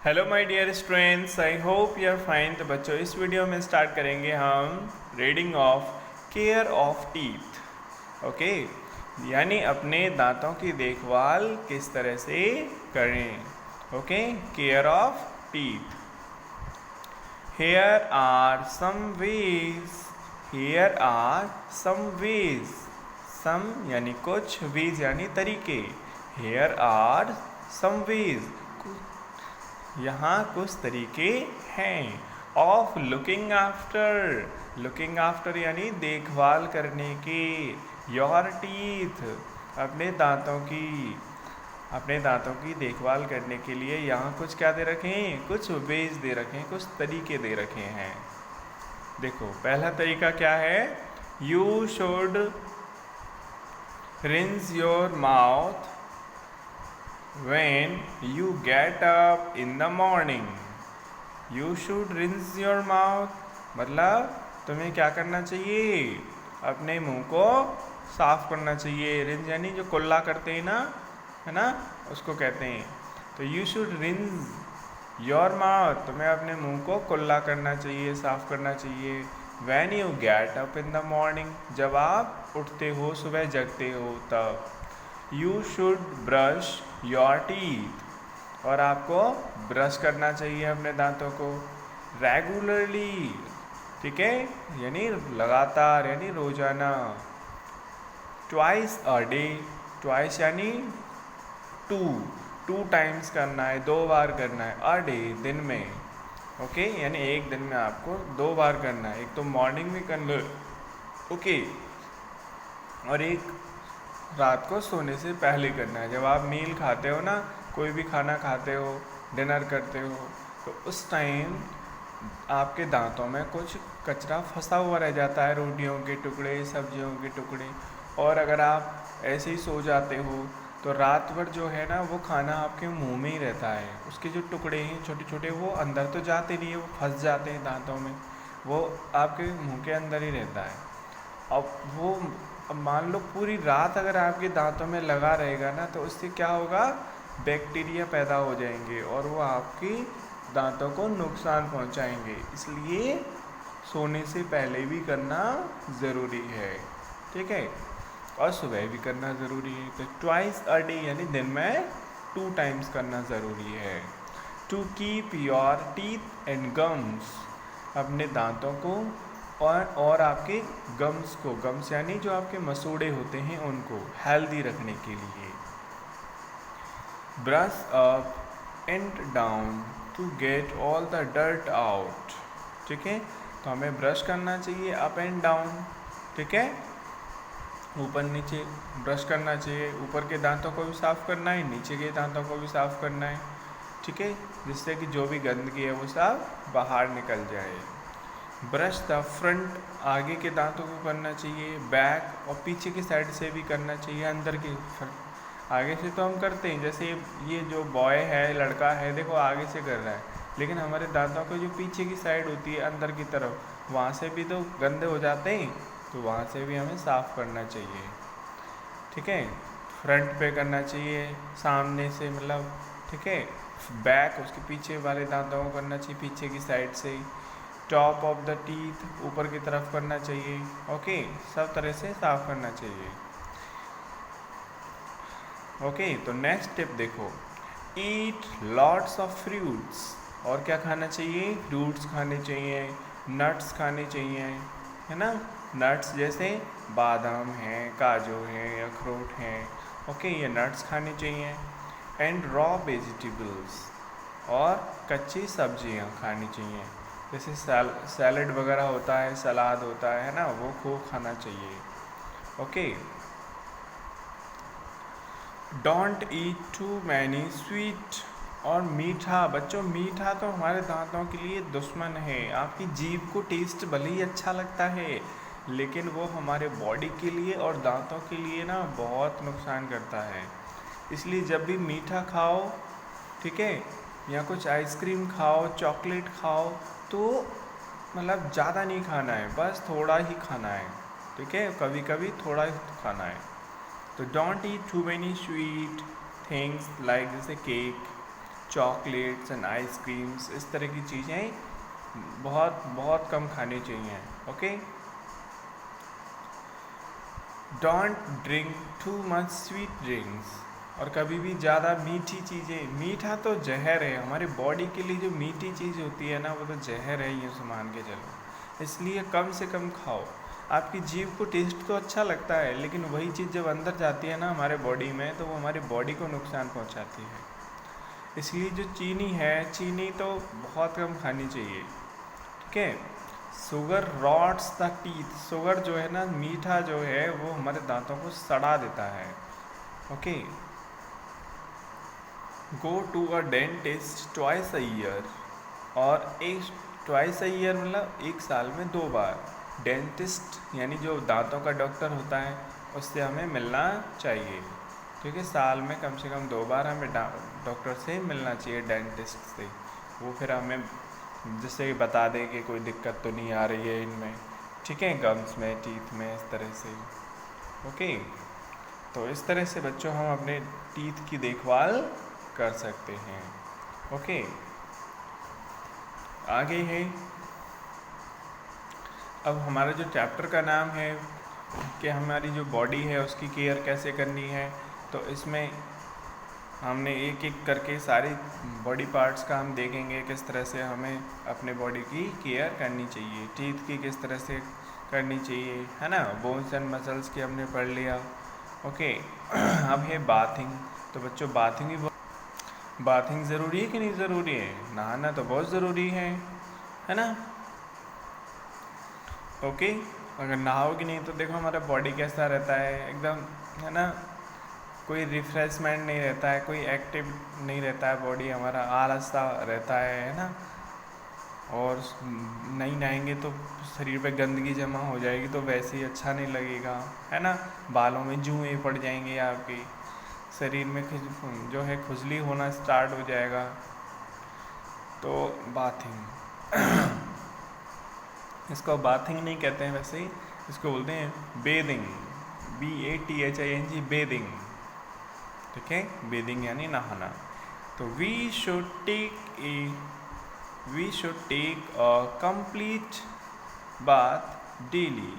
Hello my dear students, I hope you are fine. तो बच्चों, इस वीडियो में स्टार्ट करेंगे हम reading of care of teeth. Okay, यानी अपने दांतों की देखभाल किस तरह से करें। Okay, care of teeth. Here are some ways, here are some ways, some यानी कुछ, वेज यानी तरीके। हेयर आर सम वेज, यहाँ कुछ तरीके हैं। Of looking after, looking after यानी देखभाल करने के। योर टीथ, अपने दांतों की देखभाल करने के लिए यहाँ कुछ क्या दे रखे हैं, कुछ वेज दे रखे हैं, कुछ तरीके दे रखे हैं। देखो, पहला तरीका क्या है, you should rinse your mouth when you get up in the morning. You should rinse your mouth, मतलब तुम्हें क्या करना चाहिए, अपने मुंह को साफ करना चाहिए। रिंस यानी जो कुल्ला करते हैं ना, है ना, उसको कहते हैं। तो you should rinse your mouth, तुम्हें अपने मुंह को कुल्ला करना चाहिए, साफ करना चाहिए। When you get up in the morning, जब आप उठते हो, सुबह जगते हो तब। You should brush your teeth, और आपको ब्रश करना चाहिए अपने दांतों को रेगुलरली, ठीक है, यानी लगातार, यानी रोजाना। ट्वाइस अ डे, ट्वाइस यानी टू टाइम्स करना है, 2 बार करना है। अ डे, दिन में। ओके, यानी एक दिन में आपको 2 बार करना है। एक तो मॉर्निंग में कर लो, ओके, और एक रात को सोने से पहले करना है। जब आप मील खाते हो ना, कोई भी खाना खाते हो, डिनर करते हो, तो उस टाइम आपके दांतों में कुछ कचरा फंसा हुआ रह जाता है, रोटियों के टुकड़े, सब्जियों के टुकड़े। और अगर आप ऐसे ही सो जाते हो तो रात भर जो है ना, वो खाना आपके मुंह में ही रहता है। उसके जो टुकड़े हैं छोटे छोटे, वो अंदर तो जाते नहीं है, वो फंस जाते हैं दांतों में, वो आपके मुंह के अंदर ही रहता है। अब मान लो पूरी रात अगर आपके दांतों में लगा रहेगा ना, तो उससे क्या होगा, बैक्टीरिया पैदा हो जाएंगे और वो आपकी दांतों को नुकसान पहुंचाएंगे। इसलिए सोने से पहले भी करना ज़रूरी है, ठीक है, और सुबह भी करना ज़रूरी है। तो ट्वाइस अ डे यानी दिन में 2 टाइम्स करना ज़रूरी है। To keep your teeth and gums, अपने दांतों को और आपके गम्स को, गम्स यानी जो आपके मसूड़े होते हैं, उनको हेल्दी रखने के लिए। Brush up and down to get all the dirt out, ठीक है, तो हमें ब्रश करना चाहिए अप एंड डाउन, ठीक है, ऊपर नीचे ब्रश करना चाहिए। ऊपर के दांतों को भी साफ़ करना है, नीचे के दांतों को भी साफ़ करना है, ठीक है, जिससे कि जो भी गंदगी है वो सब बाहर निकल जाए। ब्रश द फ्रंट, आगे के दांतों को करना चाहिए, बैक और पीछे की साइड से भी करना चाहिए। अंदर के आगे से तो हम करते हैं, जैसे ये जो बॉय है, लड़का है, देखो आगे से कर रहा है, लेकिन हमारे दांतों को जो पीछे की साइड होती है, अंदर की तरफ, वहाँ से भी तो गंदे हो जाते हैं, तो वहाँ से भी हमें साफ़ करना चाहिए, ठीक है। फ्रंट पे करना चाहिए, सामने से, मतलब, ठीक है। बैक, उसके पीछे वाले दांतों को करना चाहिए पीछे की साइड से। टॉप ऑफ द टीथ, ऊपर की तरफ करना चाहिए, ओके, सब तरह से साफ करना चाहिए। ओके, तो नेक्स्ट टिप देखो, ईट लॉट्स ऑफ फ्रूट्स, और क्या खाना चाहिए, फ्रूट्स खाने चाहिए, नट्स खाने चाहिए, है ना, नट्स जैसे बादाम हैं, काजू हैं, अखरोट हैं, ओके, ये नट्स खाने चाहिए। एंड रॉ वेजिटेबल्स, और कच्ची सब्जियां खानी चाहिए, जैसे सैलड वगैरह होता है, सलाद होता है ना, वो खूब खाना चाहिए, okay. Don't eat too many sweet, और मीठा, बच्चों मीठा तो हमारे दांतों के लिए दुश्मन है। आपकी जीभ को टेस्ट भले ही अच्छा लगता है, लेकिन वो हमारे बॉडी के लिए और दांतों के लिए ना बहुत नुकसान करता है। इसलिए जब भी मीठा खाओ, ठीक है, या कुछ आइसक्रीम खाओ, चॉकलेट खाओ, तो मतलब ज़्यादा नहीं खाना है, बस थोड़ा ही खाना है, ठीक है, कभी कभी थोड़ा ही खाना है। तो don't eat too many sweet things like जैसे केक, चॉकलेट्स एंड आइसक्रीम्स, इस तरह की चीज़ें बहुत बहुत कम खानी चाहिए। Okay, don't drink too much sweet drinks, और कभी भी ज़्यादा मीठी चीज़ें, मीठा तो जहर है हमारी बॉडी के लिए, जो मीठी चीज़ होती है ना वो तो जहर है, ये मान के चलो, इसलिए कम से कम खाओ। आपकी जीभ को टेस्ट तो अच्छा लगता है, लेकिन वही चीज़ जब अंदर जाती है ना हमारे बॉडी में, तो वो हमारी बॉडी को नुकसान पहुंचाती है। इसलिए जो चीनी है, चीनी तो बहुत कम खानी चाहिए। ठीक है, sugar rots the teeth, sugar जो है ना, मीठा जो है वो हमारे दांतों को सड़ा देता है। Okay, go to a dentist twice a year, और एक ट्वाइस अ ईयर मतलब एक साल में 2 बार। डेंटिस्ट यानी जो दांतों का डॉक्टर होता है, उससे हमें मिलना चाहिए। ठीक है, साल में कम से कम 2 बार हमें डॉक्टर से मिलना चाहिए, डेंटिस्ट से। वो फिर हमें जिससे बता दें कि कोई दिक्कत तो नहीं आ रही है इनमें, ठीक है, गम्स में, टीथ में, इस तरह से। ओके, तो इस तरह से बच्चों हम अपने टीथ की देखभाल कर सकते हैं। ओके, आगे है, अब हमारा जो चैप्टर का नाम है कि हमारी जो बॉडी है उसकी केयर कैसे करनी है, तो इसमें हमने एक एक करके सारे बॉडी पार्ट्स का हम देखेंगे, किस तरह से हमें अपने बॉडी की केयर करनी चाहिए। टीथ की किस तरह से करनी चाहिए, है ना, बोन्स एंड मसल्स की हमने पढ़ लिया। ओके, अब है बाथिंग। तो बच्चों बाथिंग ज़रूरी है कि नहीं ज़रूरी है? नहाना तो बहुत ज़रूरी है ना। ओके, अगर नहाओगे नहीं तो देखो हमारा बॉडी कैसा रहता है, एकदम, है ना, कोई रिफ्रेशमेंट नहीं रहता है, कोई एक्टिव नहीं रहता है, बॉडी हमारा आलसा रहता है ना। और नहीं नहाएंगे तो शरीर पे गंदगी जमा हो जाएगी, तो वैसे ही अच्छा नहीं लगेगा, है ना। बालों में जुएँ पड़ जाएंगे, आपके शरीर में जो है खुजली होना स्टार्ट हो जाएगा। तो बाथिंग इसको बाथिंग नहीं कहते हैं, वैसे ही इसको बोलते हैं बेदिंग, BATHING, बेदिंग। ठीक है, बेदिंग यानी नहाना। तो we should take a complete bath daily,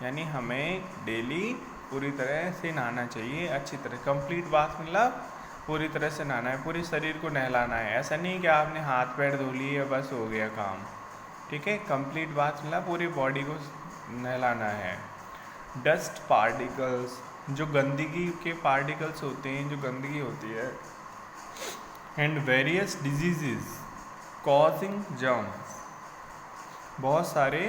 यानी हमें डेली पूरी तरह से नहाना चाहिए, अच्छी तरह। कंप्लीट बाथ मतलब पूरी तरह से नहाना है, पूरे शरीर को नहलाना है। ऐसा नहीं कि आपने हाथ पैर धो लिए बस हो गया काम। ठीक है, कंप्लीट बाथ मतलब पूरी बॉडी को नहलाना है। डस्ट पार्टिकल्स, जो गंदगी के पार्टिकल्स होते हैं, जो गंदगी होती है, and various diseases causing germs, बहुत सारे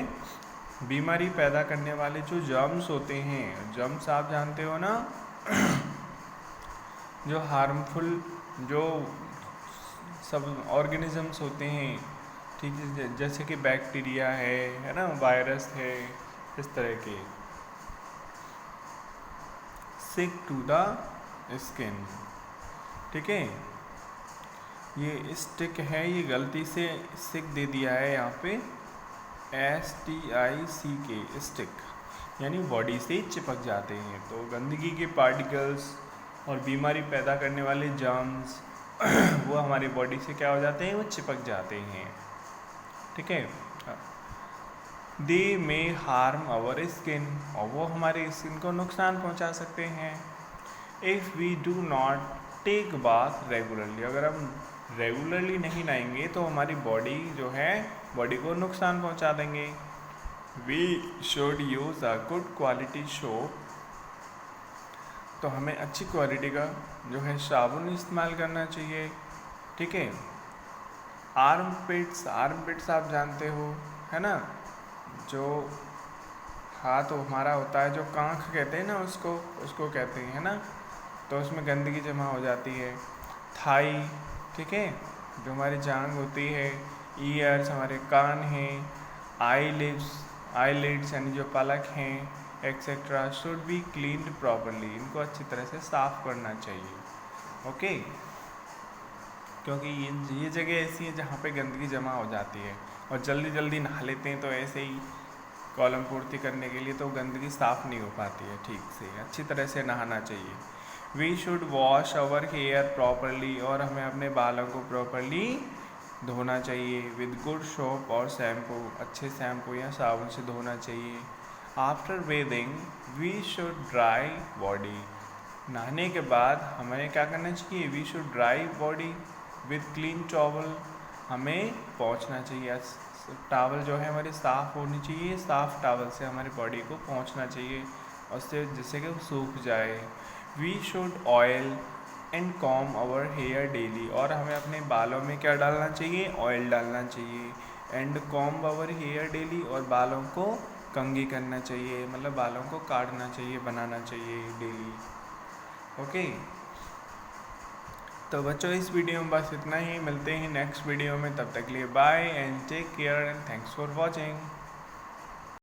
बीमारी पैदा करने वाले जो जर्म्स होते हैं, जर्म्स आप जानते हो ना, जो हार्मफुल जो सब ऑर्गेनिजम्स होते हैं, ठीक है, जैसे कि बैक्टीरिया है ना, वायरस है, इस तरह के। सिक टू द स्किन, ठीक है, ये स्टिक है, ये गलती से सिक दे दिया है यहाँ पे, STICK, स्टिक, यानी बॉडी से चिपक जाते हैं। तो गंदगी के पार्टिकल्स और बीमारी पैदा करने वाले जर्म्स वो हमारी बॉडी से क्या हो जाते हैं, वो चिपक जाते हैं। ठीक है, they may harm our skin, और वो हमारे स्किन को नुकसान पहुंचा सकते हैं। If we do not take bath regularly, अगर हम रेगुलरली नहीं नहाएंगे तो हमारी बॉडी जो है, बॉडी को नुकसान पहुंचा देंगे। We should use a good quality soap, तो हमें अच्छी क्वालिटी का जो है साबुन इस्तेमाल करना चाहिए। ठीक है, आर्मपिट्स आप जानते हो, है ना, जो हाथ हमारा होता है, जो कांख कहते हैं ना, उसको कहते हैं, है ना, तो उसमें गंदगी जमा हो जाती है। थाई, ठीक है, जो हमारी जांघ होती है। ईयर्स, हमारे कान हैं। आईलिड्स यानी जो पलक हैं, etcetera, should be cleaned properly, इनको अच्छी तरह से साफ़ करना चाहिए। ओके, क्योंकि ये जगह ऐसी है जहाँ पे गंदगी जमा हो जाती है, और जल्दी जल्दी नहा लेते हैं, तो ऐसे ही कॉलम पूर्ति करने के लिए तो गंदगी साफ़ नहीं हो पाती है ठीक से। अच्छी तरह से नहाना चाहिए। We should wash our hair properly, और हमें अपने बालों को प्रॉपरली धोना चाहिए विद गुड सोप और शैम्पू, अच्छे शैम्पू या साबुन से धोना चाहिए। After bathing we should dry body, नहाने के बाद हमें क्या करना चाहिए, we should dry body with clean towel, हमें पोंछना चाहिए, टॉवल जो है हमारी साफ़ होनी चाहिए, साफ़ टॉवल से हमारी बॉडी को पोंछना चाहिए उससे, जिससे कि वो सूख जाए। We should oil and comb our hair daily, और हमें अपने बालों में क्या डालना चाहिए, ऑयल डालना चाहिए। And comb our hair daily, और बालों को कंघी करना चाहिए, मतलब बालों को काटना चाहिए, बनाना चाहिए डेली। ओके, तो बच्चों इस वीडियो में बस इतना ही, मिलते हैं नेक्स्ट वीडियो में, तब तक के लिए bye and take care and thanks for watching.